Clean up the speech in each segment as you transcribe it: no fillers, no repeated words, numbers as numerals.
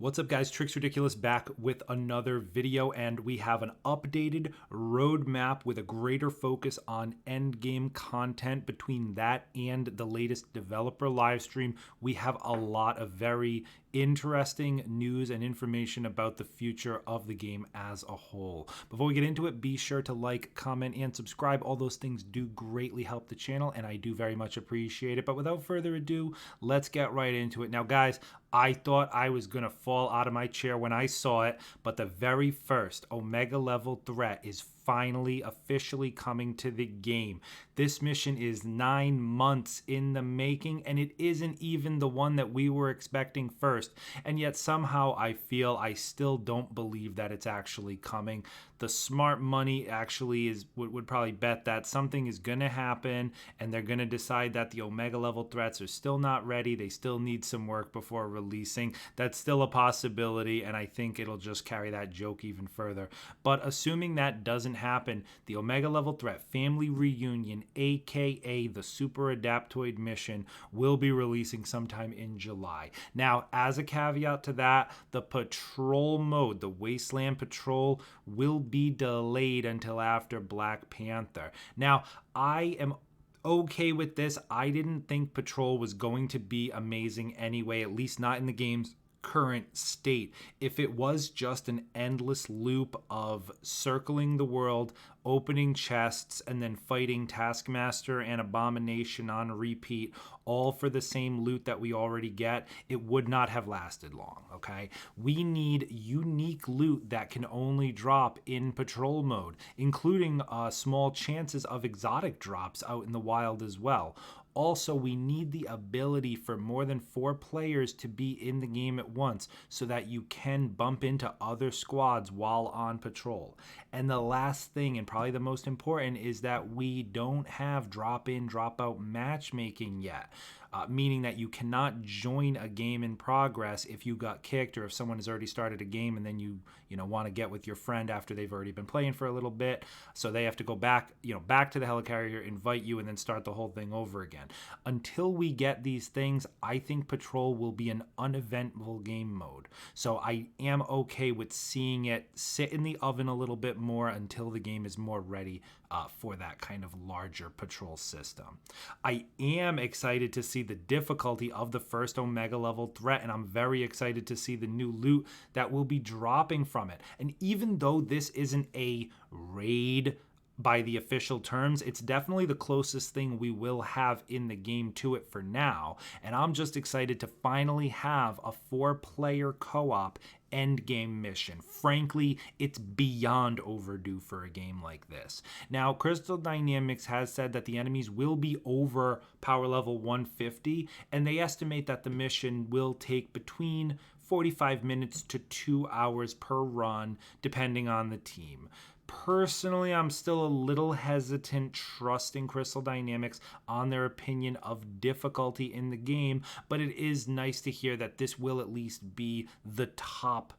What's up, guys? Tricks Ridiculous back with another video, and we have an updated roadmap with a greater focus on endgame content. Between that and the latest developer live stream, we have a lot of very interesting news and information about the future of the game as a whole. Before we get into it, be sure to like, comment, and subscribe. All those things do greatly help the channel, and I do very much appreciate it. But without further ado, let's get right into it. Now, guys, I thought I was going to fall out of my chair when I saw it, but the very first Omega level threat is finally officially coming to the game. This mission is 9 months in the making, and it isn't even the one that we were expecting first. And yet somehow I feel I still don't believe that it's actually coming. The smart money actually would probably bet that something is going to happen, and they're going to decide that the Omega level threats are still not ready. They still need some work before releasing. That's still a possibility, and I think it'll just carry that joke even further. But assuming that doesn't happen, the Omega level threat family reunion, aka the Super Adaptoid mission, will be releasing sometime in July. Now, as a caveat to that, the patrol mode, the Wasteland Patrol, will be delayed until after Black Panther. Now, I am okay with this. I didn't think Patrol was going to be amazing anyway, at least not in the game's current state. If it was just an endless loop of circling the world, opening chests, and then fighting Taskmaster and Abomination on repeat, all for the same loot that we already get, it would not have lasted long, okay? We need unique loot that can only drop in patrol mode, including small chances of exotic drops out in the wild as well. Also, we need the ability for more than 4 players to be in the game at once so that you can bump into other squads while on patrol. And the last thing, and probably the most important, is that we don't have drop-in, drop-out matchmaking yet. Meaning that you cannot join a game in progress if you got kicked, or if someone has already started a game and then you want to get with your friend after they've already been playing for a little bit, so they have to go back back to the helicarrier, invite you, and then start the whole thing over again. Until we get these things, I think Patrol will be an uneventful game mode. So I am okay with seeing it sit in the oven a little bit more until the game is more ready for that kind of larger patrol system. I am excited to see the difficulty of the first Omega level threat, and I'm very excited to see the new loot that will be dropping from it. And even though this isn't a raid by the official terms, it's definitely the closest thing we will have in the game to it for now. And I'm just excited to finally have a 4-player co-op endgame mission. Frankly, it's beyond overdue for a game like this. Now, Crystal Dynamics has said that the enemies will be over power level 150, and they estimate that the mission will take between 45 minutes to 2 hours per run, depending on the team. Personally, I'm still a little hesitant trusting Crystal Dynamics on their opinion of difficulty in the game, but it is nice to hear that this will at least be the top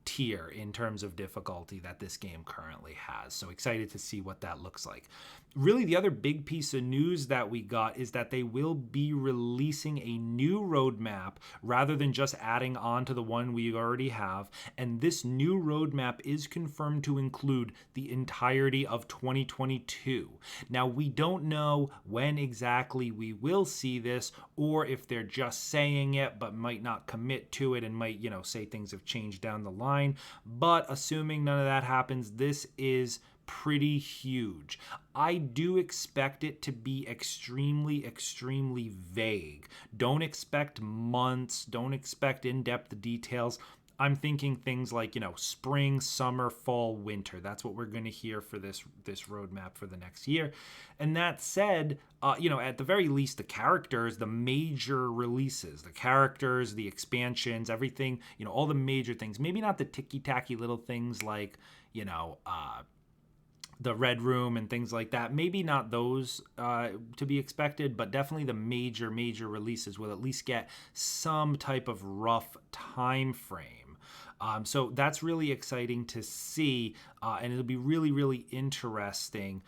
tier in terms of difficulty that this game currently has. So excited to see what that looks like. Really, the other big piece of news that we got is that they will be releasing a new roadmap rather than just adding on to the one we already have. And this new roadmap is confirmed to include the entirety of 2022. Now, we don't know when exactly we will see this, or if they're just saying it but might not commit to it and might, say things have changed down the line. But assuming none of that happens, this is pretty huge. I do expect it to be extremely, extremely vague. Don't expect months. Don't expect in-depth details. I'm thinking things like, spring, summer, fall, winter. That's what we're going to hear for this roadmap for the next year. And that said, at the very least, the characters, the major releases, the characters, the expansions, everything, all the major things, maybe not the ticky-tacky little things like, the Red Room and things like that. Maybe not those to be expected, but definitely the major releases will at least get some type of rough time frame. So that's really exciting to see, and it'll be really, really interesting,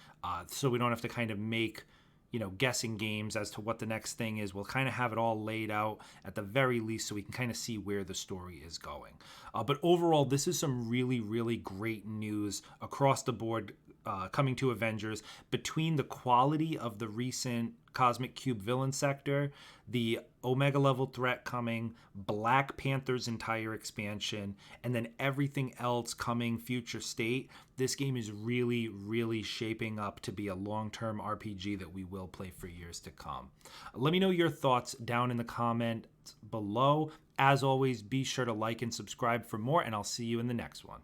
so we don't have to kind of make guessing games as to what the next thing is. We'll kind of have it all laid out at the very least so we can kind of see where the story is going. But overall, this is some really, really great news across the board coming to Avengers, between the quality of the recent Cosmic Cube villain sector, the Omega level threat coming, Black Panther's entire expansion, and then everything else coming future state. This game is really, really shaping up to be a long-term RPG that we will play for years to come. Let me know your thoughts down in the comments below. As always, be sure to like and subscribe for more, and I'll see you in the next one.